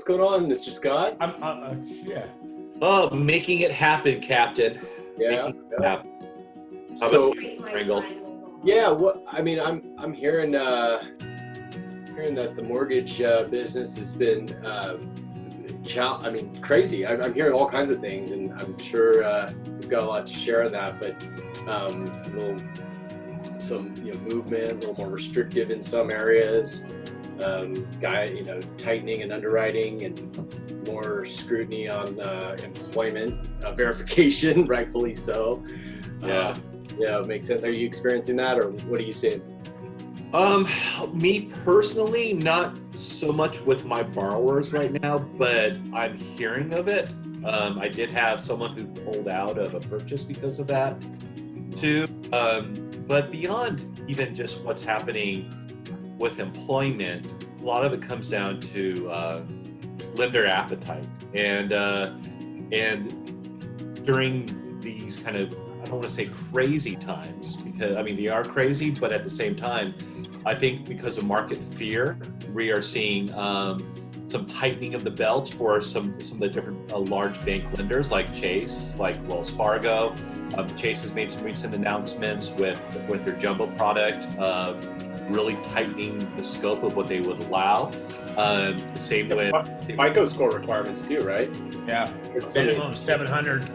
going on, Mr. Scott? Yeah. Oh, making it happen, Captain. Yeah. Making it happen. How So, about you, Pringle? yeah, I'm hearing that the mortgage business has been crazy. I'm hearing all kinds of things, and I'm sure we've got a lot to share on that. But some movement, a little more restrictive in some areas. Tightening and underwriting, and more scrutiny on employment verification, rightfully so. Yeah, it makes sense. Are you experiencing that, or what are you seeing? Me personally, not so much with my borrowers right now, but I'm hearing of it. I did have someone who pulled out of a purchase because of that too. But beyond even just what's happening with employment, a lot of it comes down to lender appetite, and during these kind of, I don't want to say crazy times, because I mean they are crazy, but at the same time, I think because of market fear, we are seeing some tightening of the belt for some of the different large bank lenders like Chase, like Wells Fargo. Chase has made some recent announcements with their jumbo product of really tightening the scope of what they would allow. The same with FICO score requirements too, right? Yeah. Minimum 700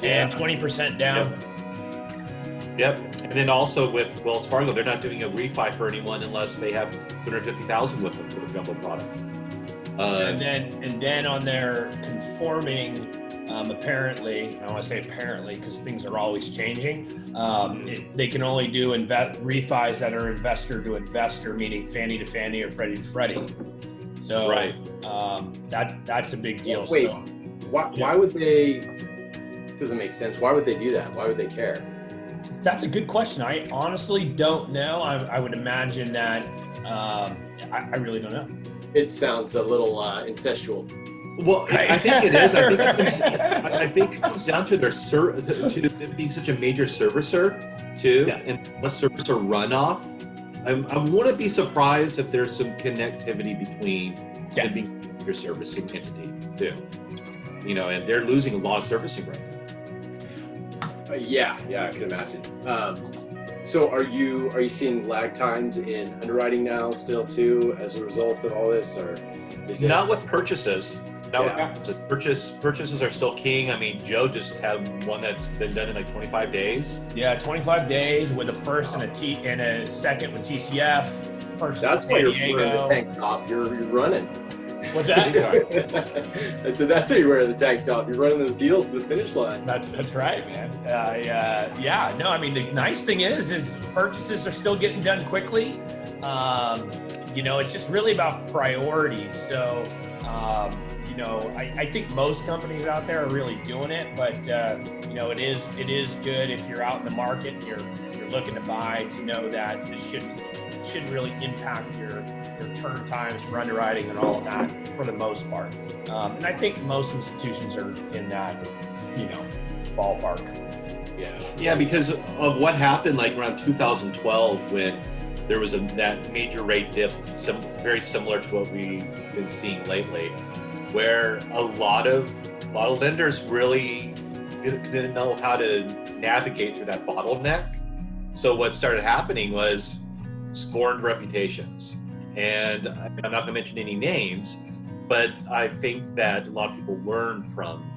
and 20% down. Yep. And then also with Wells Fargo, they're not doing a refi for anyone unless they have $250,000 with them for the jumbo product. And then on their conforming, apparently, I want to say apparently because things are always changing, they can only do refis that are investor to investor, meaning Fannie to Fannie or Freddie to Freddie. So right. That's a big deal. Wait, so, why would they? It doesn't make sense. Why would they do that? Why would they care? That's a good question. I honestly don't know. I would imagine that. I really don't know. It sounds a little incestual. Well, I think it is. I think it comes down to their to being such a major servicer too, and less servicer runoff. I wouldn't be surprised if there's some connectivity between them being your servicing entity too. And they're losing a lot of servicing right now. Yeah, I can imagine. So are you seeing lag times in underwriting now still too as a result of all this, or is it not with purchases? Purchases are still king. I mean, Joe just had one that's been done in like 25 days. Yeah, 25 days with a first and a second with TCF. That's why you're wearing the tank top. You're running. What's that? I said that's why you're wearing the tank top. You're running those deals to the finish line. That's right, man. No, I mean the nice thing is purchases are still getting done quickly. It's just really about priorities. So. I think most companies out there are really doing it, but it is good if you're out in the market and you're looking to buy, to know that this shouldn't really impact your turn times for underwriting and all of that for the most part. And I think most institutions are in that ballpark. Yeah, because of what happened like around 2012 when there was that major rate dip, very similar to what we've been seeing lately, where a lot of lenders really didn't know how to navigate through that bottleneck. So what started happening was scorned reputations. And I'm not going to mention any names, but I think that a lot of people learned from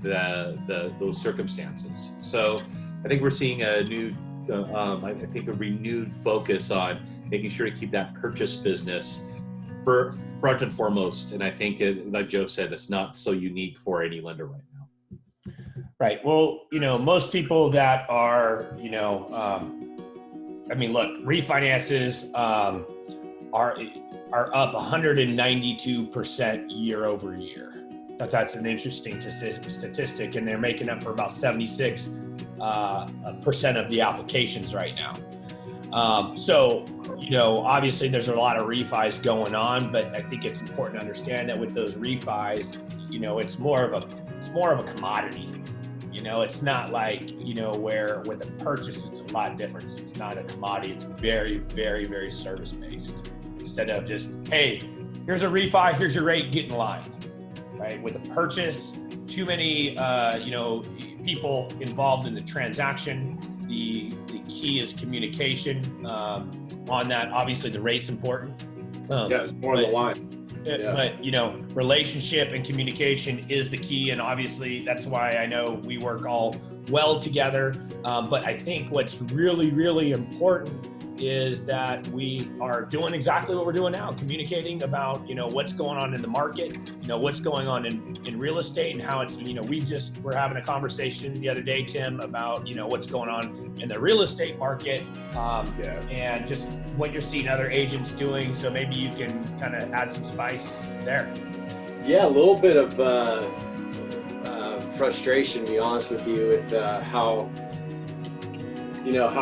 those circumstances. So I think we're seeing a renewed focus on making sure to keep that purchase business front and foremost. And I think, like Joe said, it's not so unique for any lender right now. Right. Well, most people that are, refinances are up 192% year over year. That's an interesting statistic, and they're making up for about 76% of the applications right now. Obviously there's a lot of refis going on, but I think it's important to understand that with those refis, it's more of a commodity. It's not like, where with a purchase, it's a lot different. It's not a commodity. It's very, very, very service based. Instead of just, hey, here's a refi, here's your rate, get in line, right? With a purchase, too many, people involved in the transaction. The key is communication on that. Obviously, the rate's important. It's more on the line. But relationship and communication is the key, and obviously that's why I know we work all well together. But I think what's really, really important is that we are doing exactly what we're doing now, communicating about what's going on in the market, what's going on in real estate, and how it's we're having a conversation the other day, Tim, about what's going on in the real estate market, and just what you're seeing other agents doing. So maybe you can kind of add some spice there. Yeah, a little bit of frustration, to be honest with you, with how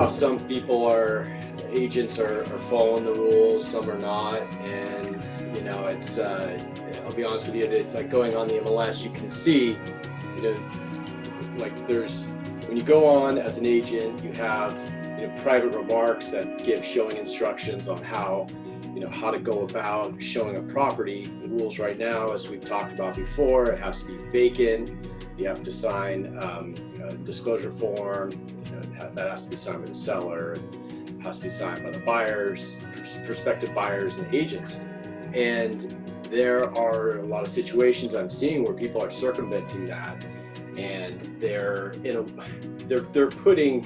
some agents are following the rules, some are not, and it's I'll be honest with you, that like going on the MLS, you can see when you go on as an agent, you have private remarks that give showing instructions on how to go about showing a property. The rules right now, as we've talked about before, it has to be vacant. You have to sign a disclosure form that has to be signed by the seller. It has to be signed by the buyers, prospective buyers, and agents. And there are a lot of situations I'm seeing where people are circumventing that, and they're putting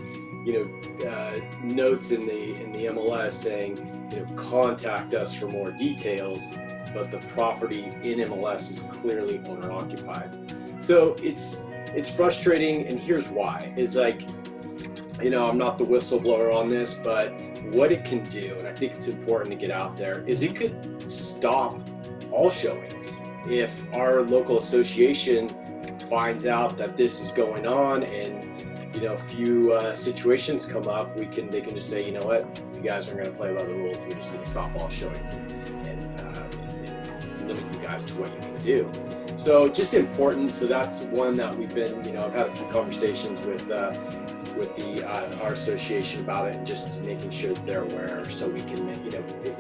notes in the MLS saying contact us for more details, but the property in MLS is clearly owner occupied. So it's frustrating, and here's why. Is like, I'm not the whistleblower on this, but what it can do, and I think it's important to get out there, is it could stop all showings. If our local association finds out that this is going on, and a few situations come up, they can just say, you know what, you guys aren't going to play by the rules. We're just going to stop all showings and limit you guys to what you can do. So just important. So that's one that we've been, I've had a few conversations with our association about it, and just making sure that they're aware, so we can,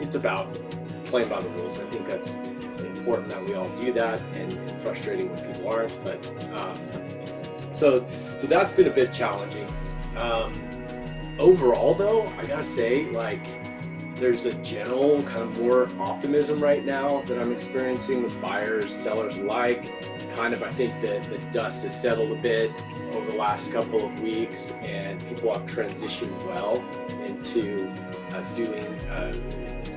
it's about playing by the rules. And I think that's important that we all do that, and frustrating when people aren't. But so that's been a bit challenging. Overall, though, I gotta say, there's a general kind of more optimism right now that I'm experiencing with buyers, sellers alike. I think that the dust has settled a bit over the last couple of weeks, and people have transitioned well into doing as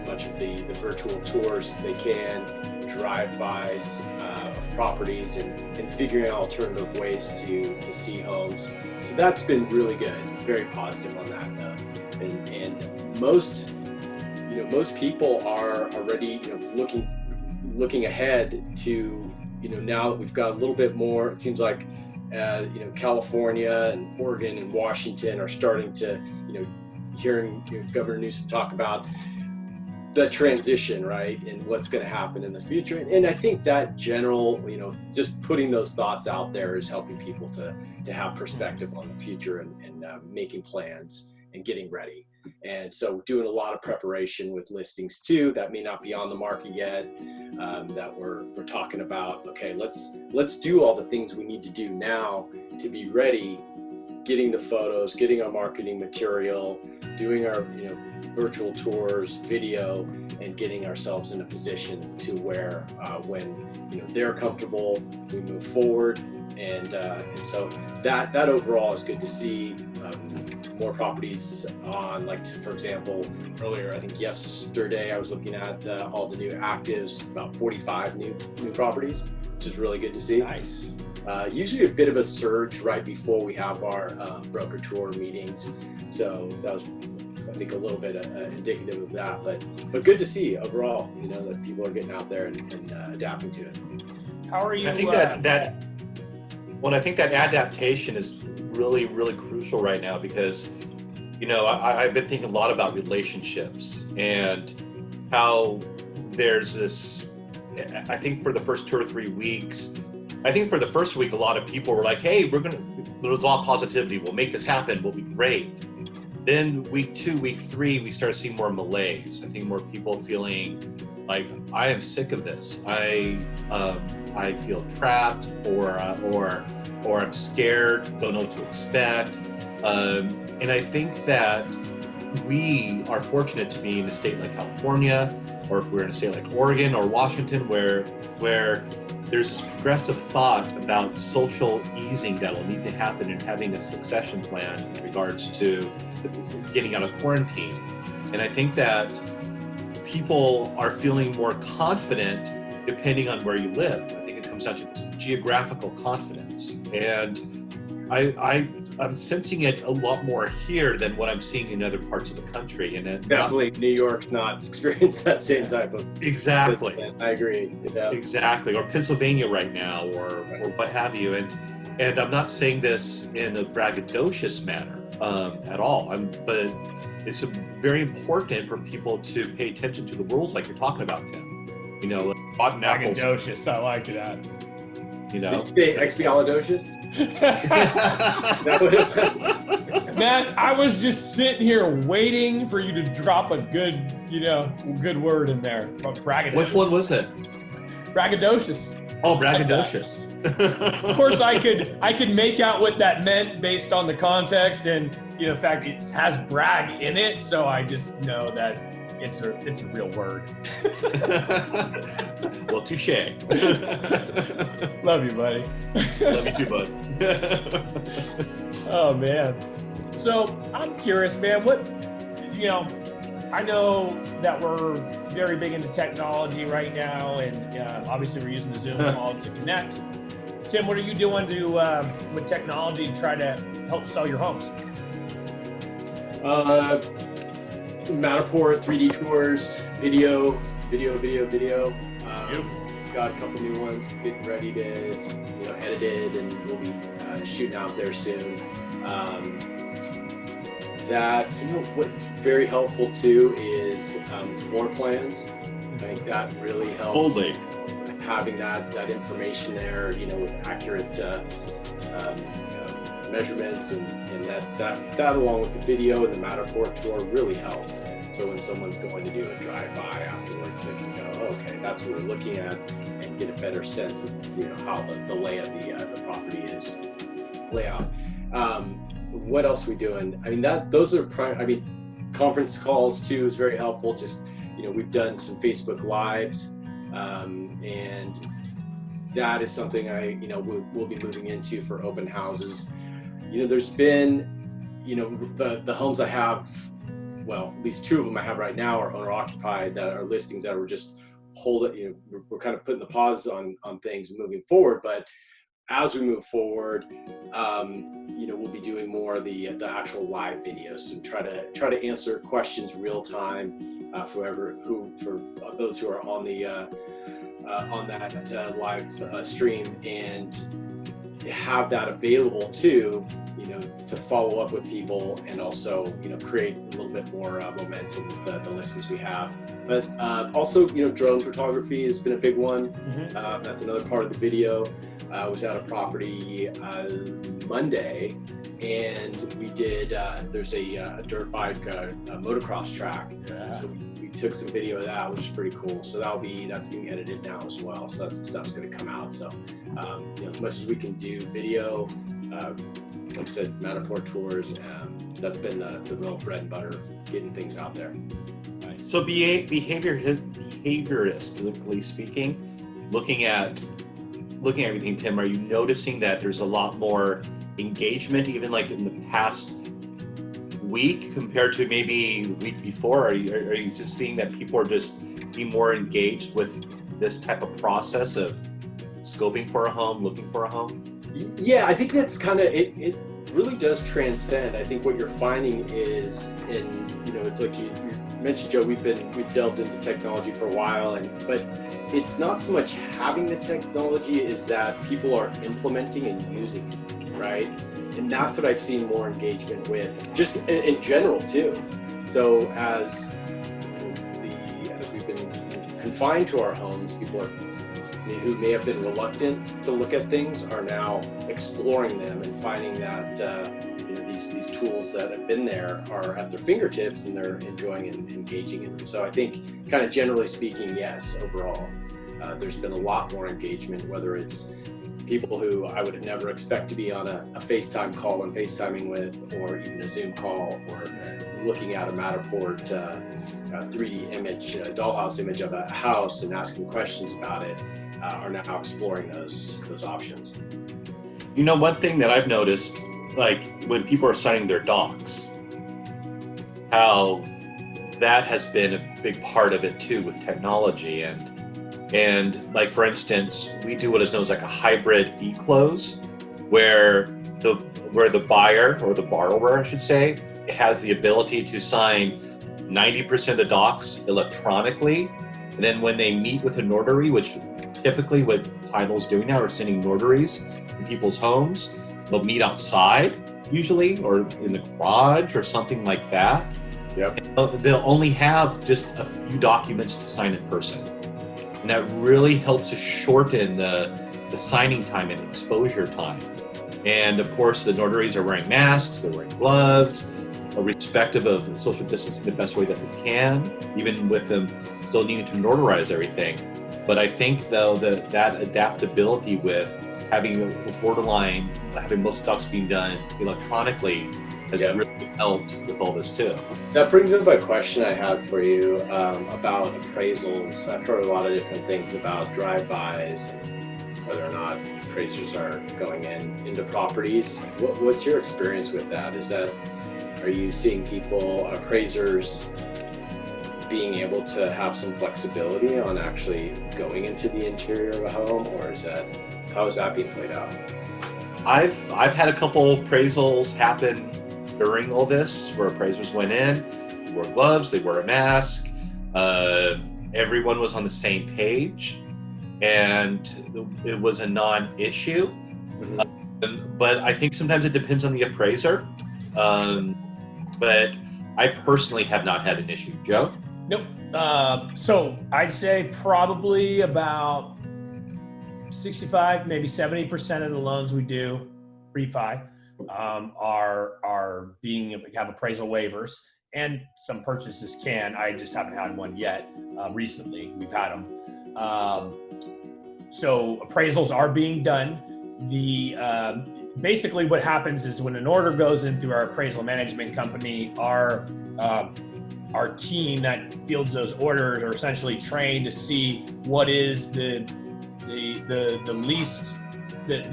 much of the virtual tours as they can, drive-bys of properties, and figuring out alternative ways to see homes. So that's been really good, very positive on that note. And most people are already looking ahead to now that we've got a little bit more. It seems like California and Oregon and Washington are starting to hearing Governor Newsom talk about the transition, right, and what's going to happen in the future. And I think that general, just putting those thoughts out there is helping people to have perspective on the future and making plans and getting ready. And so doing a lot of preparation with listings too that may not be on the market yet, that we're talking about, okay, let's do all the things we need to do now to be ready, getting the photos, getting our marketing material, doing our virtual tours, video, and getting ourselves in a position to where when they're comfortable, we move forward. And so that overall is good to see. More properties on, for example, earlier, I think yesterday, I was looking at all the new actives, about 45 new properties, which is really good to see. Nice. Usually a bit of a surge right before we have our broker tour meetings. So that was, I think, a little bit indicative of that, but good to see overall, that people are getting out there and adapting to it. How are you? I think I think that adaptation is really, really crucial right now, because I've been thinking a lot about relationships and how there's this. I think for the first 2 or 3 weeks, I think for the first week, a lot of people were like, hey, there was a lot of positivity, we'll make this happen, we'll be great. Then week 2, week 3, we started seeing more malaise. I think more people feeling Like, I am sick of this. I feel trapped, or I'm scared, don't know what to expect. And I think that we are fortunate to be in a state like California, or if we're in a state like Oregon or Washington, where there's this progressive thought about social easing that will need to happen, and having a succession plan in regards to getting out of quarantine. And I think that people are feeling more confident depending on where you live. I think it comes down to geographical confidence. And I'm sensing it a lot more here than what I'm seeing in other parts of the country. And definitely New York's not experienced that same type of. Exactly. I agree. Yeah. Exactly. Or Pennsylvania right now, or what have you. And I'm not saying this in a braggadocious manner at all. But it's very important for people to pay attention to the rules, like you're talking about, Tim. You know, rotten apples. Braggadocious, I like that. You know, Did you say expialidocious? Man, I was just sitting here waiting for you to drop a good word in there. Braggadocious. Which one was it? Braggadocious. Oh, braggadocious. Of course, I could make out what that meant based on the context, and the fact it has brag in it. So I just know that it's a real word. Well, touche. Love you, buddy. Love you too, bud. Oh man. So I'm curious, man. I know that we're very big into technology right now, and obviously we're using the Zoom call to connect. Tim, what are you doing with technology to try to help sell your homes? Matterport 3D tours, video. Got a couple new ones getting ready to, edited, and we'll be shooting out there soon. That, what's very helpful too is floor plans. I think that really helps. Totally. Having that information there, with accurate measurements, and that along with the video and the Matterport tour really helps. So when someone's going to do a drive-by afterwards, they can go, okay, that's what we're looking at, and get a better sense of how the lay of the property is layout. What else are we doing? I mean, those are conference calls too is very helpful. Just we've done some Facebook Lives, and that is something we'll be moving into for open houses. There's been the homes I have, well, at least two of them I have right now are owner occupied, that are listings that were just holding. We're kind of putting the pause on things moving forward, but as we move forward, we'll be doing more of the actual live videos, and try to answer questions real time for those who are on the on that live stream, and have that available too, to follow up with people, and also create a little bit more momentum with the listings we have. But also drone photography has been a big one. Mm-hmm. That's another part of the video. I was at a property Monday, and we did, there's a dirt bike motocross track. Yeah. So we took some video of that, which is pretty cool. So that's being edited now as well. So that stuff's going to come out. So, as much as we can do video, like I said, Matterport tours, that's been the real bread and butter of getting things out there. Nice. So behavioristically speaking, looking at everything, Tim, are you noticing that there's a lot more engagement, even like in the past week compared to maybe the week before? Are you just seeing that people are just being more engaged with this type of process of scoping for a home, looking for a home? Yeah, I think that's kind of it really does transcend. I think what you're finding is, it's like you mentioned, Joe, we've delved into technology for a while, but it's not so much having the technology, is that people are implementing and using it, right? And that's what I've seen more engagement with, just in general too. So as we've been confined to our homes, people are who may have been reluctant to look at things are now exploring them and finding that these tools that have been there are at their fingertips and they're enjoying and engaging in them. So I think kind of generally speaking, yes, overall, there's been a lot more engagement, whether it's people who I would never expect to be on a FaceTime call and FaceTiming with, or even a Zoom call, or looking at a Matterport 3D image, a dollhouse image of a house and asking questions about it, are now exploring those options. One thing that I've noticed, like when people are signing their docs, how that has been a big part of it too with technology. And like, for instance, we do what is known as like a hybrid e-close, where the buyer, or the borrower, I should say, has the ability to sign 90% of the docs electronically. And then when they meet with a notary, which typically what Title's doing now are sending notaries in people's homes, they'll meet outside usually, or in the garage or something like that. Yep. They'll only have just a few documents to sign in person. And that really helps to shorten the signing time and exposure time. And of course, the notaries are wearing masks, they're wearing gloves, respective of social distancing the best way that we can, even with them still needing to notarize everything. But I think though that adaptability with having a borderline, having most docs being done electronically has really helped with all this too. That brings up a question I had for you about appraisals. I've heard a lot of different things about drive-bys and whether or not appraisers are going into properties. What's your experience with that? Are you seeing appraisers being able to have some flexibility on actually going into the interior of a home, or how is that being played out? I've had a couple appraisals happen during all this, where appraisers went in, they wore gloves, they wore a mask, everyone was on the same page, and it was a non-issue. Mm-hmm. But I think sometimes it depends on the appraiser. But I personally have not had an issue. Joe? Nope. So I'd say probably about 65, maybe 70% of the loans we do refi have appraisal waivers, and some purchases can. I just haven't had one yet. Recently, we've had them. So appraisals are being done. Basically what happens is when an order goes in through our appraisal management company, our team that fields those orders are essentially trained to see what is the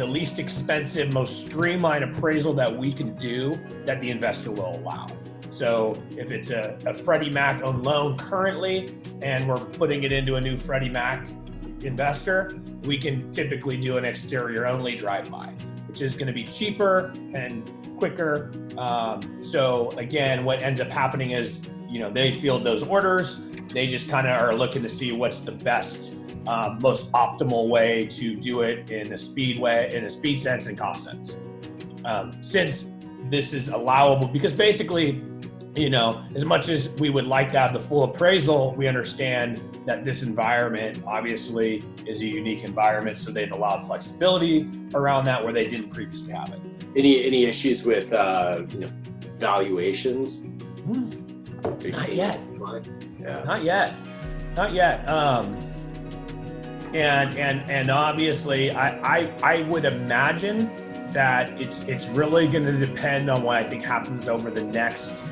least expensive, most streamlined appraisal that we can do that the investor will allow. So if it's a Freddie Mac owned loan currently, and we're putting it into a new Freddie Mac investor, we can typically do an exterior only drive-by, which is going to be cheaper and quicker. So again, what ends up happening is, they field those orders. They just kind of are looking to see what's the best, most optimal way to do it in a speed sense and cost sense. Since this is allowable, because basically, as much as we would like to have the full appraisal, we understand that this environment obviously is a unique environment, so they've allowed flexibility around that where they didn't previously have it. Any issues with valuations? Not yet. Yeah. Not yet. And obviously, I would imagine that it's really going to depend on what I think happens over the next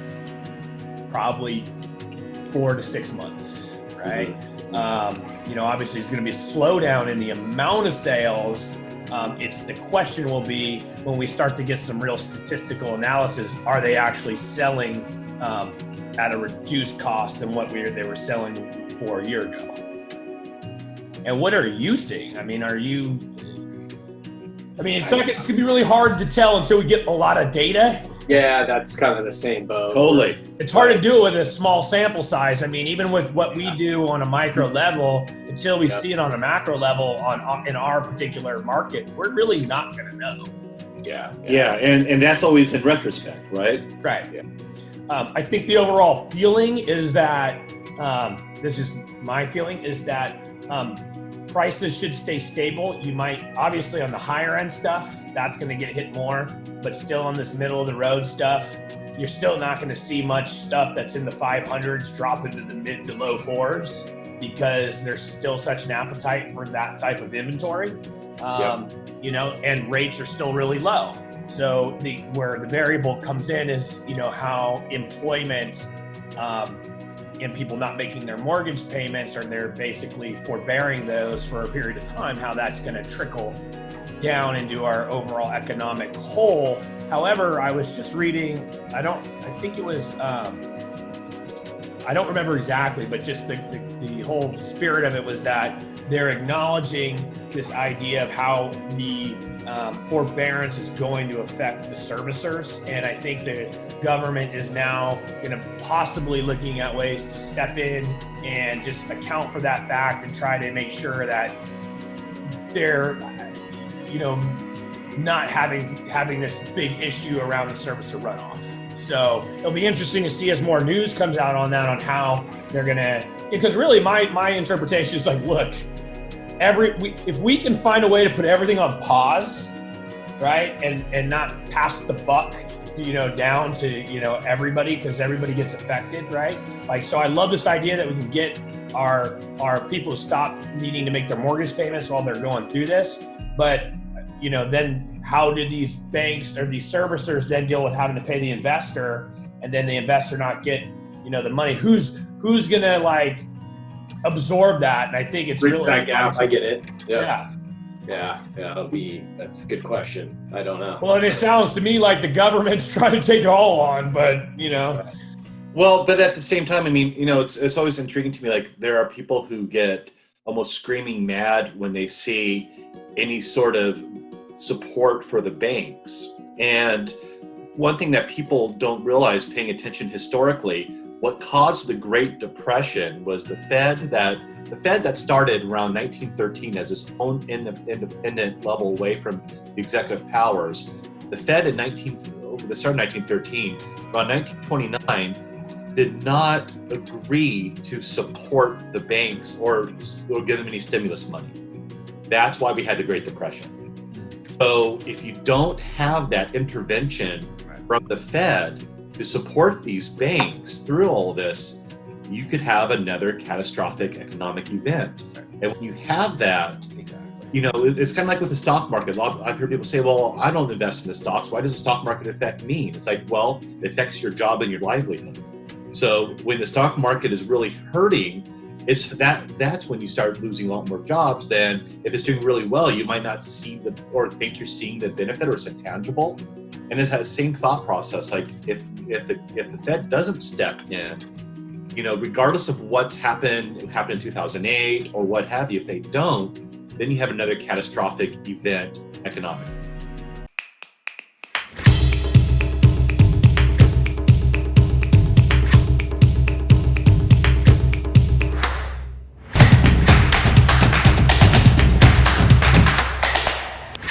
probably 4 to 6 months, right? Mm-hmm. Obviously, there's going to be a slowdown in the amount of sales. The question will be when we start to get some real statistical analysis, are they actually selling at a reduced cost than what they were selling for a year ago? And what are you seeing? It's going to be really hard to tell until we get a lot of data. Yeah, that's kind of the same boat. Totally. It's hard to do it with a small sample size. Even with what we do on a micro level, until we see it on a macro level in our particular market, we're really not going to know. Yeah, and that's always in retrospect, right? Right. Yeah. I think the overall feeling is that, this is my feeling, is that prices should stay stable. You might, obviously on the higher end stuff, that's going to get hit more, but still on this middle of the road stuff, you're still not going to see much stuff that's in the 500s drop into the mid to low 4s because there's still such an appetite for that type of inventory. You know, and rates are still really low. So where the variable comes in is, you know, how employment and people not making their mortgage payments, or they're basically forbearing those for a period of time, how that's going to trickle down into our overall economic whole. However, I was just reading, I think it was, I don't remember exactly, but just the whole spirit of it was that they're acknowledging this idea of how the forbearance is going to affect the servicers. And I think the government is now going to possibly looking at ways to step in and just account for that fact and try to make sure that they're, you know, not having this big issue around the servicer runoff. So it'll be interesting to see as more news comes out on that, on how they're gonna, because really my interpretation is like, look, if we can find a way to put everything on pause, right, and not pass the buck, you know, down to, you know, everybody, because everybody gets affected, right? Like, so I love this idea that we can get our people to stop needing to make their mortgage payments while they're going through this. But, you know, then how do these banks or these servicers then deal with having to pay the investor, and then the investor not get, you know, the money? Who's gonna like absorb that? And I think it's really that gap. I get it. Yeah. That's a good question. I don't know. Well, and it sounds to me like the government's trying to take it all on, but you know. Well, but at the same time, I mean, you know, it's always intriguing to me. Like, there are people who get almost screaming mad when they see any sort of support for the banks. And one thing that people don't realize, paying attention historically, what caused the Great Depression was the Fed that started around 1913 as its own independent level away from the executive powers. The Fed over the start of 1913, around 1929, did not agree to support the banks or give them any stimulus money. That's why we had the Great Depression. So if you don't have that intervention from the Fed to support these banks through all of this, you could have another catastrophic economic event. And when you have that, you know, it's kind of like with the stock market. I've heard people say, well, I don't invest in the stocks. Why does the stock market affect me? It's like, well, it affects your job and your livelihood. So when the stock market is really hurting, that's when you start losing a lot more jobs. Then if it's doing really well, you might not see or think you're seeing the benefit, or it's intangible. And it's that same thought process. Like, if the Fed doesn't step in, you know, regardless of what's happened in 2008 or what have you, if they don't, then you have another catastrophic event economically.